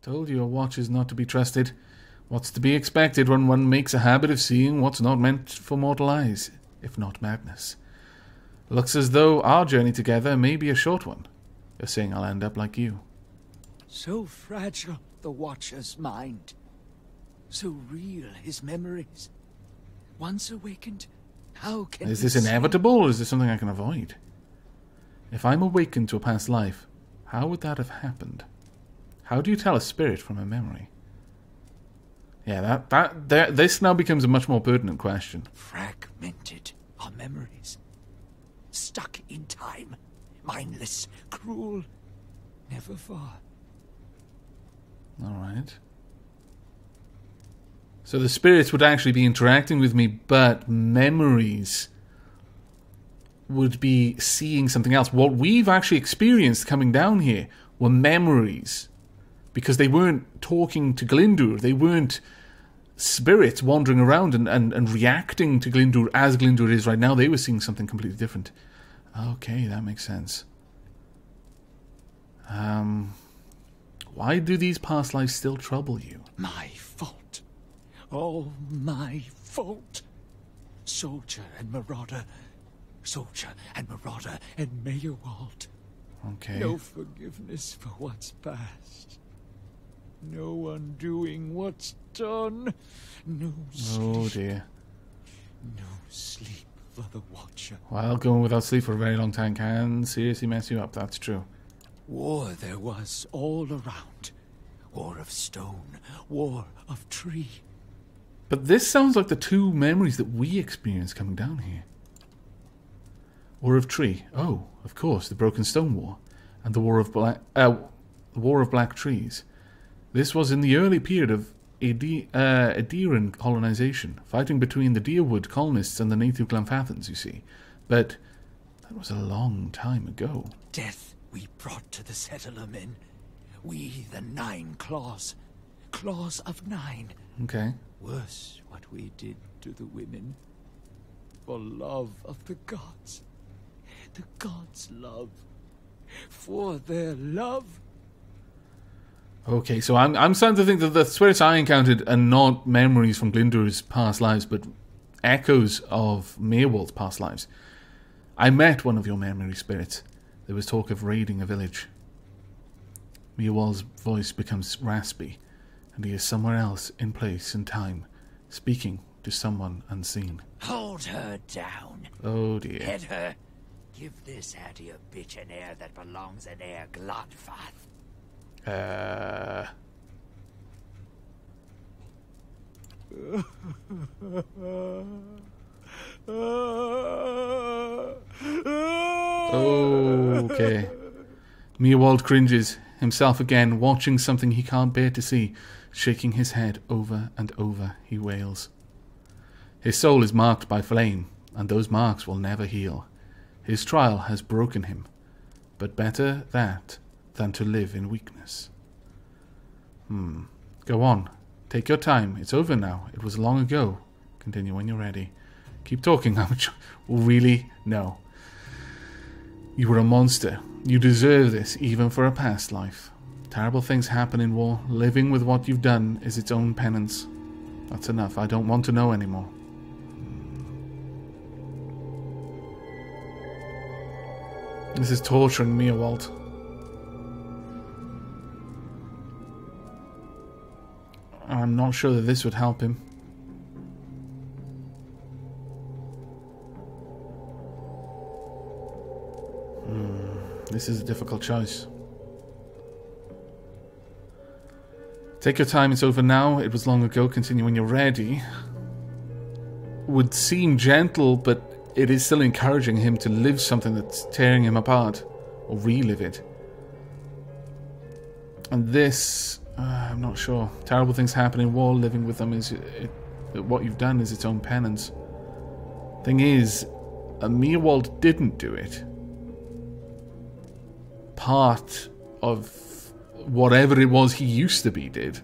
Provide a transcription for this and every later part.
Told you a watch is not to be trusted. What's to be expected when one makes a habit of seeing what's not meant for mortal eyes, if not madness? Looks as though our journey together may be a short one. You're saying I'll end up like you. So fragile, the Watcher's mind. So real, his memories. Once awakened, how can Is this inevitable, or is this something I can avoid? If I'm awakened to a past life, how would that have happened? How do you tell a spirit from a memory? Yeah, this now becomes a much more pertinent question. Fragmented our memories. Stuck in time. Mindless, cruel, never far. Alright. So the spirits would actually be interacting with me, but memories would be seeing something else. What we've actually experienced coming down here were memories. Because they weren't talking to Glindur. They weren't spirits wandering around and reacting to Glindur as Glindur is right now. They were seeing something completely different. Okay, that makes sense. Why do these past lives still trouble you? My fault. All my fault. Soldier and marauder. Soldier and marauder and Mayorwald. Okay. No forgiveness for what's past. No undoing what's done. No sleep. Oh dear. No sleep for the Watcher. Well, going without sleep for a very long time can seriously mess you up, that's true. War there was all around. War of stone. War of tree. But this sounds like the two memories that we experienced coming down here. War of Tree. Oh, of course, the Broken Stone War. And the War of Black Trees. This was in the early period of Adiran colonization, fighting between the Deerwood colonists and the native Glenfathans, you see. But that was a long time ago. Death we brought to the settler men. We, the 9 claws. Claws of 9. Okay. Worse what we did to the women. For love of the gods. The gods' love. For their love. Okay, so I'm starting to think that the spirits I encountered are not memories from Glindur's past lives, but echoes of Mayorwald's past lives. I met one of your memory spirits. There was talk of raiding a village. Mayorwald's voice becomes raspy, and he is somewhere else in place and time, speaking to someone unseen. Hold her down. Oh dear. Head her. Give this Hattie a bitch an air that belongs in Air Glodfath. Okay. Mayorwald cringes, himself again, watching something he can't bear to see. Shaking his head over and over, he wails. His soul is marked by flame, and those marks will never heal. His trial has broken him, but better that than to live in weakness. Go on. Take your time. It's over now. It was long ago. Continue when you're ready. Keep talking, Amateur. Really? No. You were a monster. You deserve this, even for a past life. Terrible things happen in war. Living with what you've done is its own penance. That's enough. I don't want to know anymore. This is torturing me, Walt. I'm not sure that this would help him. This is a difficult choice. Take your time, it's over now. It was long ago. Continue when you're ready. Would seem gentle, but it is still encouraging him to live something that's tearing him apart. Or relive it. And this... I'm not sure. Terrible things happen in war. Living with them is... what you've done is its own penance. Thing is, Mayorwald didn't do it. Part of whatever it was he used to be did.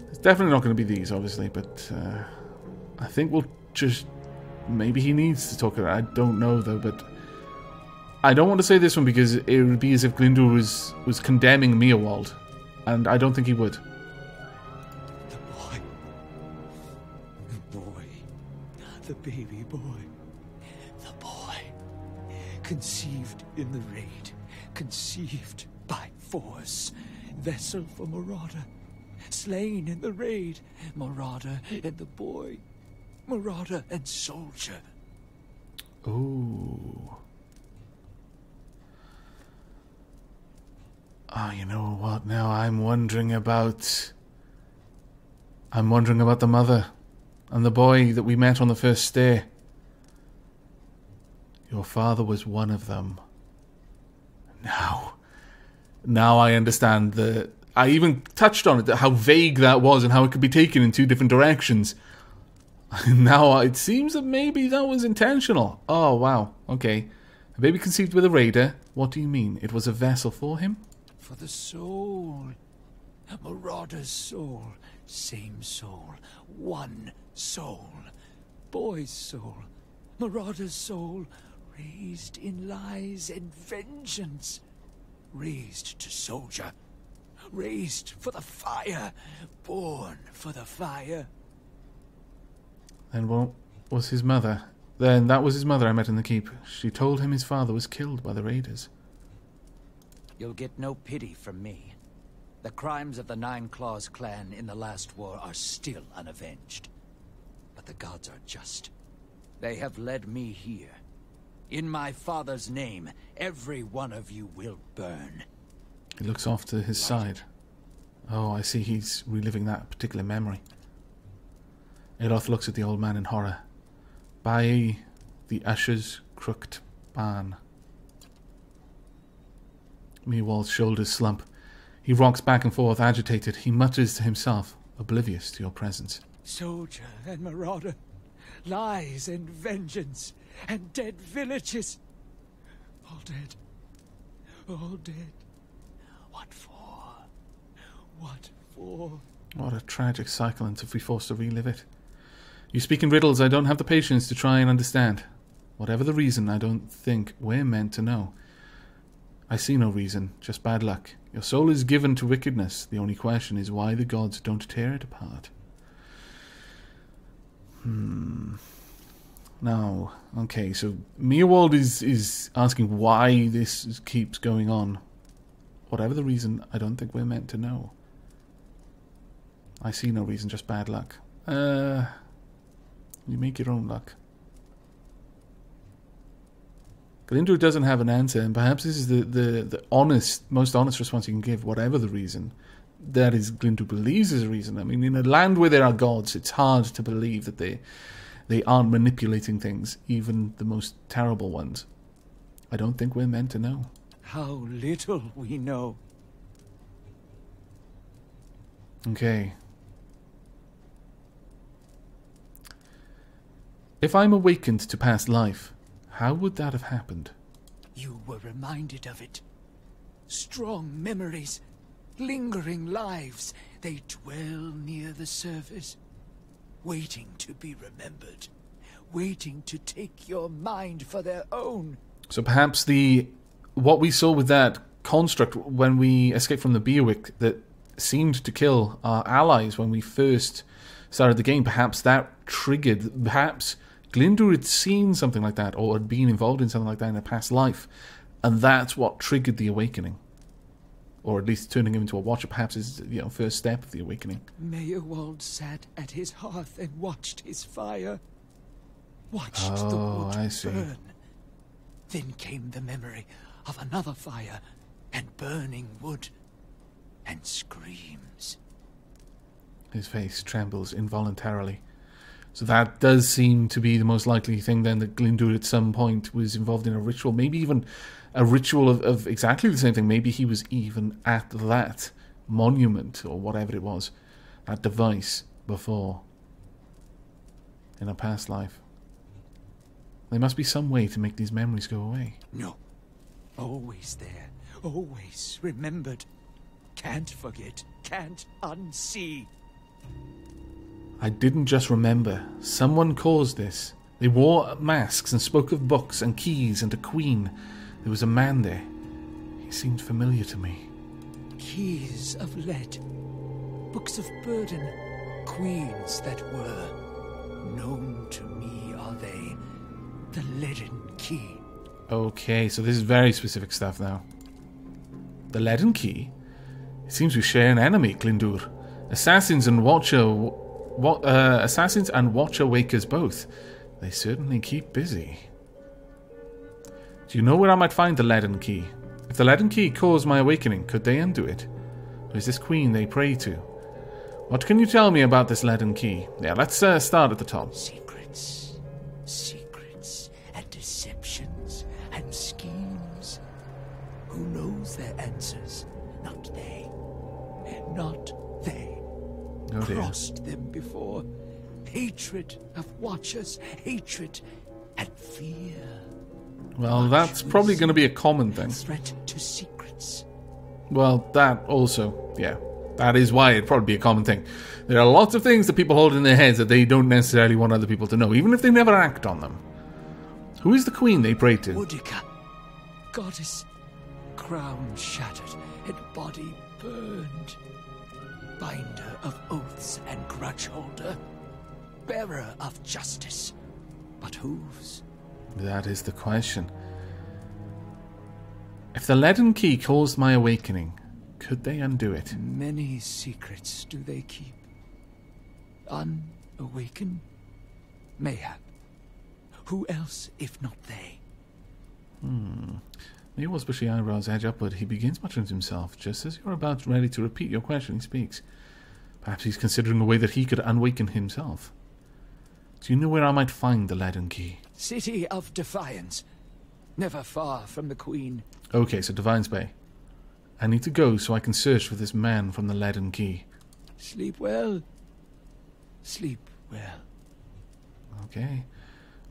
It's definitely not going to be these, obviously, but I think we'll just Maybe he needs to talk to her. I don't know, though, but... I don't want to say this one because it would be as if Glindur was condemning Meowald. And I don't think he would. The boy. The baby boy. The boy. Conceived in the raid. Conceived by force. Vessel for Marauder. Slain in the raid. Marauder and the boy. Marauder and soldier. Ooh. Oh, you know what? Now I'm wondering about the mother and the boy that we met on the first day. Your father was one of them. Now I understand I even touched on it, how vague that was and how it could be taken in two different directions. Now it seems that maybe that was intentional. Oh, wow. Okay. A baby conceived with a raider. What do you mean? It was a vessel for him? For the soul. Marauder's soul. Same soul. One soul. Boy's soul. Marauder's soul. Raised in lies and vengeance. Raised to soldier. Raised for the fire. Born for the fire. Then what was his mother? Then that was his mother I met in the keep. She told him his father was killed by the raiders. You'll get no pity from me. The crimes of the Nine Claws clan in the last war are still unavenged. But the gods are just. They have led me here. In my father's name, every one of you will burn. He looks off to his side. Oh, I see he's reliving that particular memory. Aloth looks at the old man in horror. By the usher's crooked barn. Meowald's shoulders slump. He rocks back and forth, agitated. He mutters to himself, oblivious to your presence. Soldier and marauder. Lies and vengeance. And dead villages. All dead. All dead. What for? What for? What a tragic cycle, and to be forced to relive it. You speak in riddles I don't have the patience to try and understand. Whatever the reason, I don't think we're meant to know. I see no reason, just bad luck. Your soul is given to wickedness. The only question is why the gods don't tear it apart. Now, okay, so Meowald is asking why this keeps going on. Whatever the reason, I don't think we're meant to know. I see no reason, just bad luck. You make your own luck. Glindur doesn't have an answer, and perhaps this is the most honest response you can give, whatever the reason. That is, Glindur believes is a reason. I mean, in a land where there are gods, it's hard to believe that they aren't manipulating things, even the most terrible ones. I don't think we're meant to know. How little we know. Okay. If I'm awakened to past life, how would that have happened? You were reminded of it. Strong memories, lingering lives, they dwell near the surface, waiting to be remembered, waiting to take your mind for their own. So perhaps what we saw with that construct when we escaped from the Beerwick that seemed to kill our allies when we first started the game, perhaps that triggered, perhaps Glindur had seen something like that or had been involved in something like that in a past life, and that's what triggered the awakening. Or at least turning him into a watcher perhaps is the first step of the awakening. Meowald sat at his hearth and watched his fire. Watched the wood burn. Then came the memory of another fire and burning wood and screams. His face trembles involuntarily. So that does seem to be the most likely thing then, that Glindur at some point was involved in a ritual, maybe even a ritual of exactly the same thing. Maybe he was even at that monument or whatever it was, that device before, in a past life. There must be some way to make these memories go away. No. Always there. Always remembered. Can't forget. Can't unsee. I didn't just remember. Someone caused this. They wore masks and spoke of books and keys and a queen. There was a man there. He seemed familiar to me. Keys of lead, books of burden, queens that were. Known to me are they, the leaden key. Okay, so this is very specific stuff now. The leaden key? It seems we share an enemy, Glindur. Assassins and Watcher Wakers both. They certainly keep busy. Do you know where I might find the leaden key? If the leaden key caused my awakening, could they undo it? Or is this queen they pray to? What can you tell me about this leaden key? Yeah, let's start at the top. Secrets, and deceptions, and schemes. Who knows their answers? Not they. Not they. Oh dear. Crossed them before. Hatred of Watchers, hatred and fear. Well, that's probably going to be a common thing. Threat to secrets. Well, that also, yeah. That is why it'd probably be a common thing. There are lots of things that people hold in their heads that they don't necessarily want other people to know, even if they never act on them. Who is the queen they pray to? Boudica, goddess, crown shattered and body burned. Binder of oaths and grudge holder. Bearer of justice. But whose? That is the question. If the leaden key caused my awakening, could they undo it? Many secrets do they keep. Unawakened? Mayhap. Who else if not they? Neil's bushy eyebrows edge upward. He begins muttering to himself. Just as you're about ready to repeat your question, he speaks. Perhaps he's considering a way that he could awaken himself. Do you know where I might find the leaden key? City of Defiance. Never far from the Queen. Okay, so Defiance Bay. I need to go so I can search for this man from the leaden key. Sleep well. Sleep well. Okay.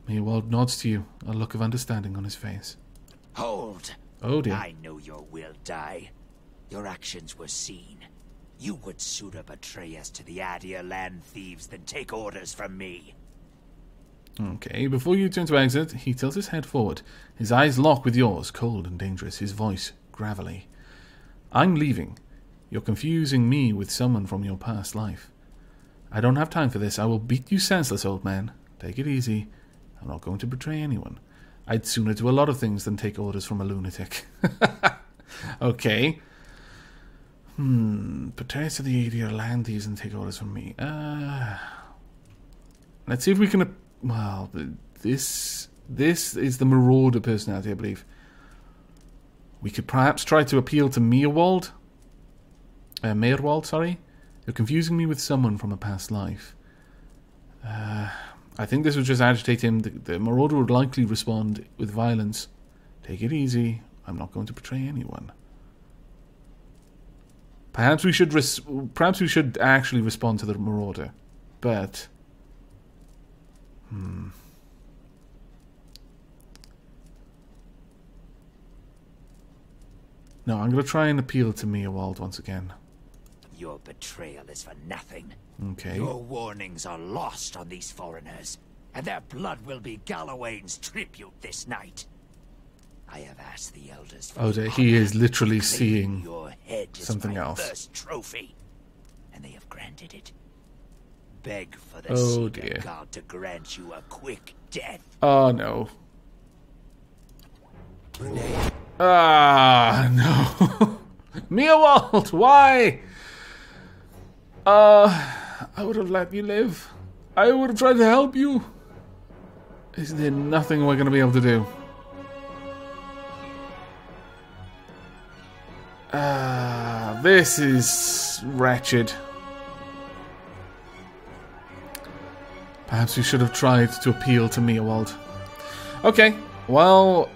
Meerwald nods to you, a look of understanding on his face. Hold! Oh dear. I know your will die. Your actions were seen. You would sooner betray us to the Adir land thieves than take orders from me. Okay, before you turn to exit, he tilts his head forward. His eyes lock with yours, cold and dangerous, his voice gravelly. I'm leaving. You're confusing me with someone from your past life. I don't have time for this. I will beat you senseless, old man. Take it easy. I'm not going to betray anyone. I'd sooner do a lot of things than take orders from a lunatic. Okay. Betray us to the Adir land thieves and take orders from me. Let's see if we can... Well, this is the Marauder personality, I believe. We could perhaps try to appeal to Meerwald. Meerwald, sorry. You're confusing me with someone from a past life. I think this would just agitate him. The Marauder would likely respond with violence. Take it easy. I'm not going to betray anyone. Perhaps we should actually respond to the Marauder. But... No, I'm going to try and appeal to Meerwald once again. Your betrayal is for nothing. Okay. Your warnings are lost on these foreigners, and their blood will be Gallowayne's tribute this night. I have asked the elders for He is literally seeing your head is something my else. First trophy, and they have granted it. Beg for the Oh, Seeker dear. God to grant you a quick death. Oh no. Ah, no. Meerwald, why? I would have let you live. I would have tried to help you. Is there nothing we're going to be able to do? This is wretched. Perhaps we should have tried to appeal to Meerwald. Okay, well,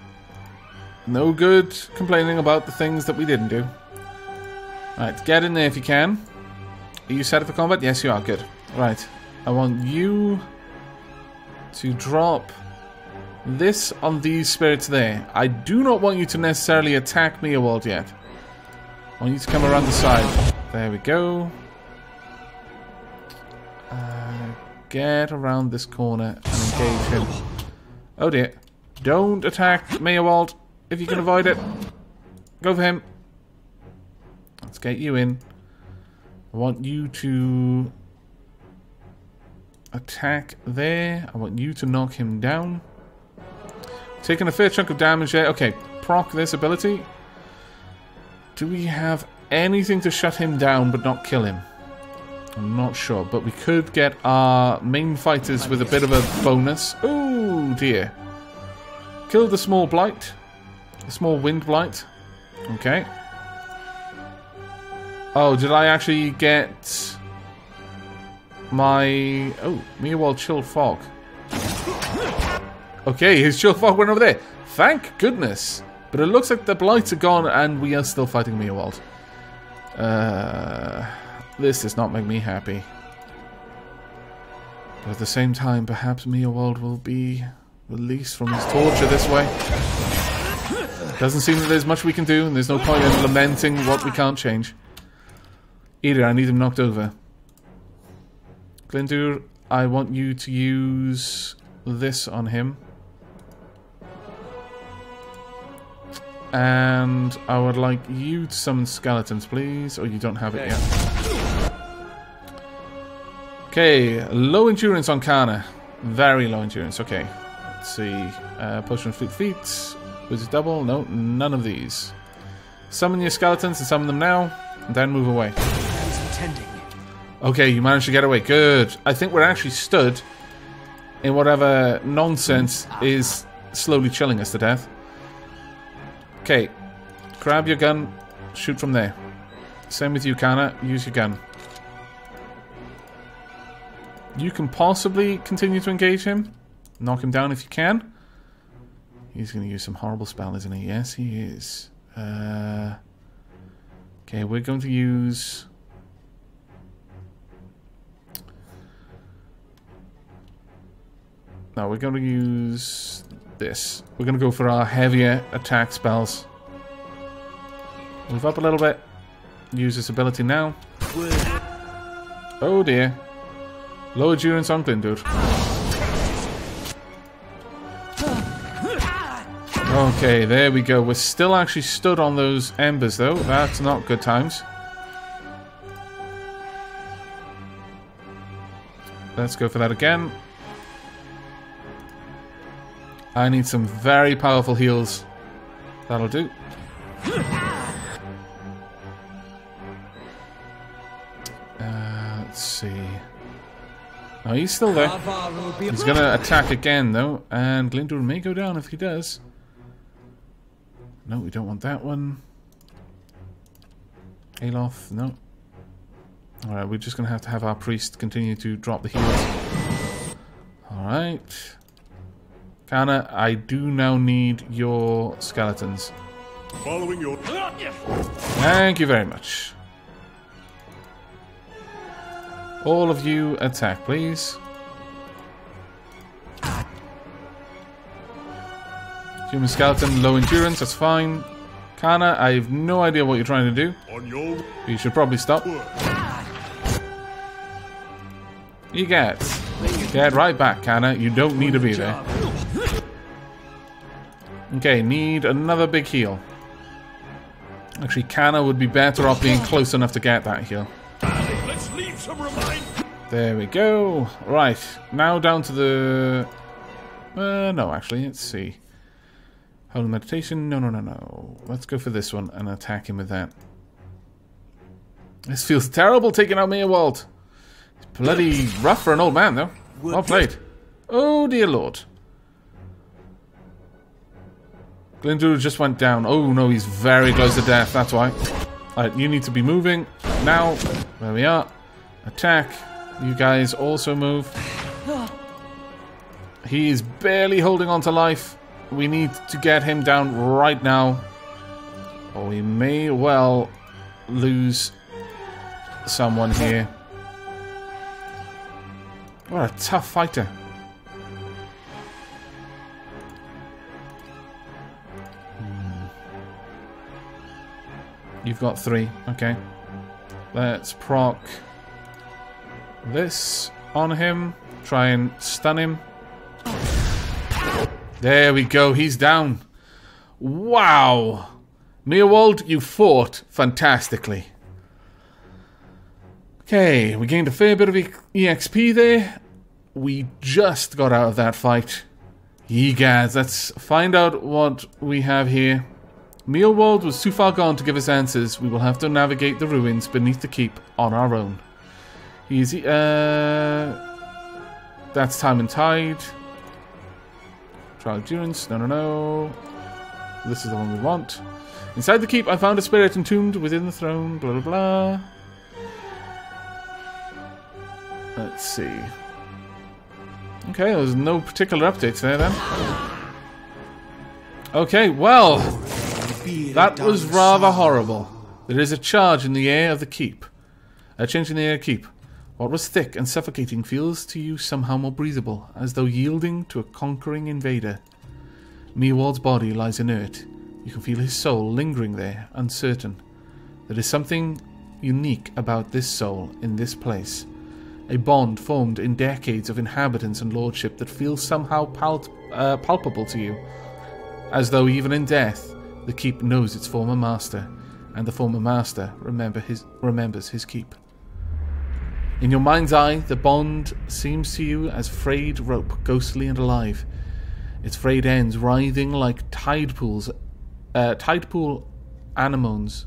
no good complaining about the things that we didn't do. Alright, get in there if you can. Are you set up for combat? Yes, you are. Good. Right, I want you to drop this on these spirits there. I do not want you to necessarily attack Meerwald yet. I want you to come around the side. There we go. get around this corner and engage him. Oh dear. Don't attack Meowald if you can avoid it. Go for him. Let's get you in. I want you to attack there. I want you to knock him down. Taking a fair chunk of damage there. Okay, proc this ability. Do we have anything to shut him down but not kill him? I'm not sure, but we could get our main fighters with a bit of a bonus. Oh dear. Kill the small blight. The small wind blight. Okay. Oh, did I actually get my... Oh, Meowald Chill Fog. Okay, his Chill Fog went over there. Thank goodness. But it looks like the blights are gone and we are still fighting Meowald. This does not make me happy. But at the same time, perhaps Meowald will be released from his torture this way. Doesn't seem that there's much we can do, and there's no point in lamenting what we can't change. Either, I need him knocked over. Glindur, I want you to use this on him. And I would like you to summon skeletons, please. Or you don't have it yet. Okay, low endurance on Kana. Very low endurance, okay. Let's see. Potion of Fleet Feet. Was it double? No, none of these. Summon your skeletons and summon them now. And then move away. Okay, you managed to get away. Good. I think we're actually stood in whatever nonsense is slowly chilling us to death. Okay. Grab your gun. Shoot from there. Same with you, Kana. Use your gun. You can possibly continue to engage him. Knock him down if you can. He's going to use some horrible spell, isn't he? Yes, he is. Okay, we're going to use... No, we're going to use this. We're going to go for our heavier attack spells. Move up a little bit. Use this ability now. Oh dear. Low endurance on Glindur. Okay, there we go. We're still actually stood on those embers though. That's not good times. Let's go for that again. I need some very powerful heals. That'll do. Let's see. Oh, he's still there. He's gonna attack again though, and Glindur may go down if he does. No, we don't want that one. Alof, no. Alright, we're just gonna have to have our priest continue to drop the heals. Alright. Kana, I do now need your skeletons. Following your... Thank you very much. All of you attack, please. Human skeleton, low endurance, that's fine. Kana, I have no idea what you're trying to do. You should probably stop. You get right back, Kana. You don't need to be there. Okay, need another big heal. Actually, Kana would be better off being close enough to get that heal. There we go. Right, now down to the... no, actually, let's see. Holy meditation. No. Let's go for this one and attack him with that. This feels terrible taking out Meowald. It's bloody rough for an old man, though. Well played. Oh, dear lord. Glindur just went down. Oh, no, he's very close to death. That's why. Alright, you need to be moving. Now, there we are. Attack. You guys also move. He is barely holding on to life. We need to get him down right now. Or we may well lose someone here. What a tough fighter. You've got 3. Okay. Let's proc this on him. Try and stun him. There we go, he's down. Wow. Meerwald, you fought fantastically. Okay, we gained a fair bit of EXP there. We just got out of that fight. Yegads, let's find out what we have here. Meerwald was too far gone to give us answers. We will have to navigate the ruins beneath the keep on our own. Easy. That's Time and Tide. Trial Endurance. No. This is the one we want. Inside the keep, I found a spirit entombed within the throne. Blah, blah, blah. Let's see. Okay, there's no particular updates there then. Okay, well, that was rather horrible. There is a charge in the air of the keep. A change in the air keep. What was thick and suffocating feels to you somehow more breathable, as though yielding to a conquering invader. Meerwald's body lies inert. You can feel his soul lingering there, uncertain. There is something unique about this soul in this place. A bond formed in decades of inhabitants and lordship that feels somehow palpable to you. As though even in death, the keep knows its former master, and the former master remembers his keep. In your mind's eye, the bond seems to you as frayed rope, ghostly and alive. Its frayed ends writhing like tide pool anemones,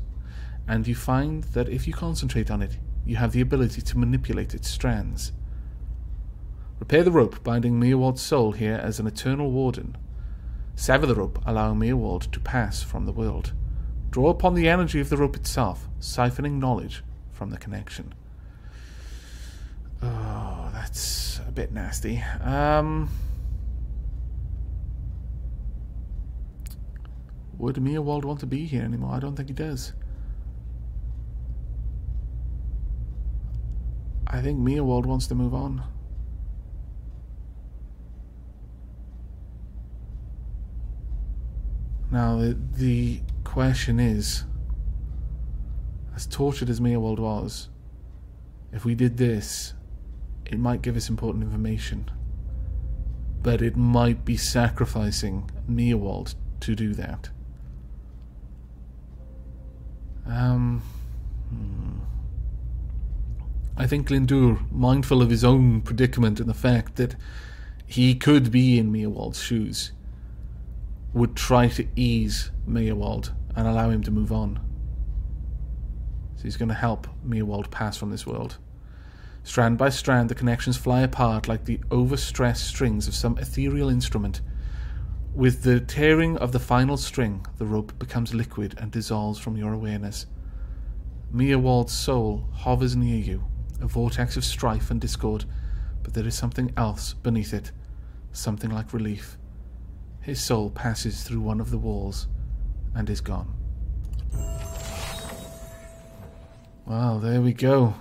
and you find that if you concentrate on it, you have the ability to manipulate its strands. Repair the rope binding Meerwald's soul here as an eternal warden. Sever the rope, allowing Meerwald to pass from the world. Draw upon the energy of the rope itself, siphoning knowledge from the connection. Oh, that's a bit nasty. Would Meerwald want to be here anymore? I don't think he does. I think Meerwald wants to move on. Now, the question is, as tortured as Meerwald was, if we did this, it might give us important information. But it might be sacrificing Meerwald to do that. I think Glendur, mindful of his own predicament and the fact that he could be in Meerwald's shoes, would try to ease Meerwald and allow him to move on. So he's going to help Meerwald pass from this world. Strand by strand, the connections fly apart like the overstressed strings of some ethereal instrument. With the tearing of the final string, the rope becomes liquid and dissolves from your awareness. Meerwald's soul hovers near you, a vortex of strife and discord, but there is something else beneath it, something like relief. His soul passes through one of the walls and is gone. Well, there we go.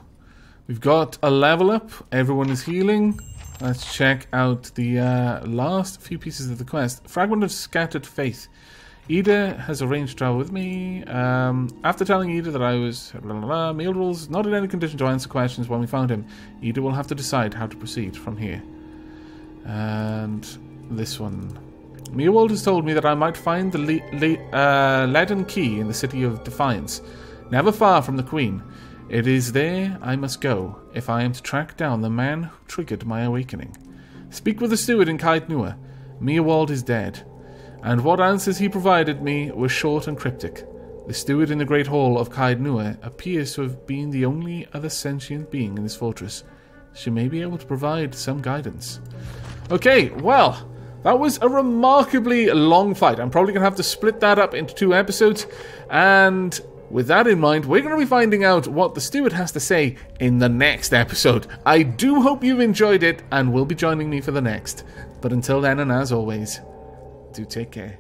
We've got a level up. Everyone is healing. Let's check out the last few pieces of the quest. Fragment of Scattered Faith. Ida has arranged to travel with me. After telling Ida that I was Meerwald's not in any condition to answer questions when we found him, Ida will have to decide how to proceed from here. And this one. Meerwald has told me that I might find the leaden key in the city of Defiance, never far from the Queen. It is there I must go, if I am to track down the man who triggered my awakening. Speak with the steward in Caed Nua. Meerwald is dead, and what answers he provided me were short and cryptic. The steward in the great hall of Caed Nua appears to have been the only other sentient being in this fortress. She may be able to provide some guidance. Okay, well, that was a remarkably long fight. I'm probably going to have to split that up into 2 episodes, and with that in mind, we're going to be finding out what the steward has to say in the next episode. I do hope you've enjoyed it and will be joining me for the next. But until then, and as always, do take care.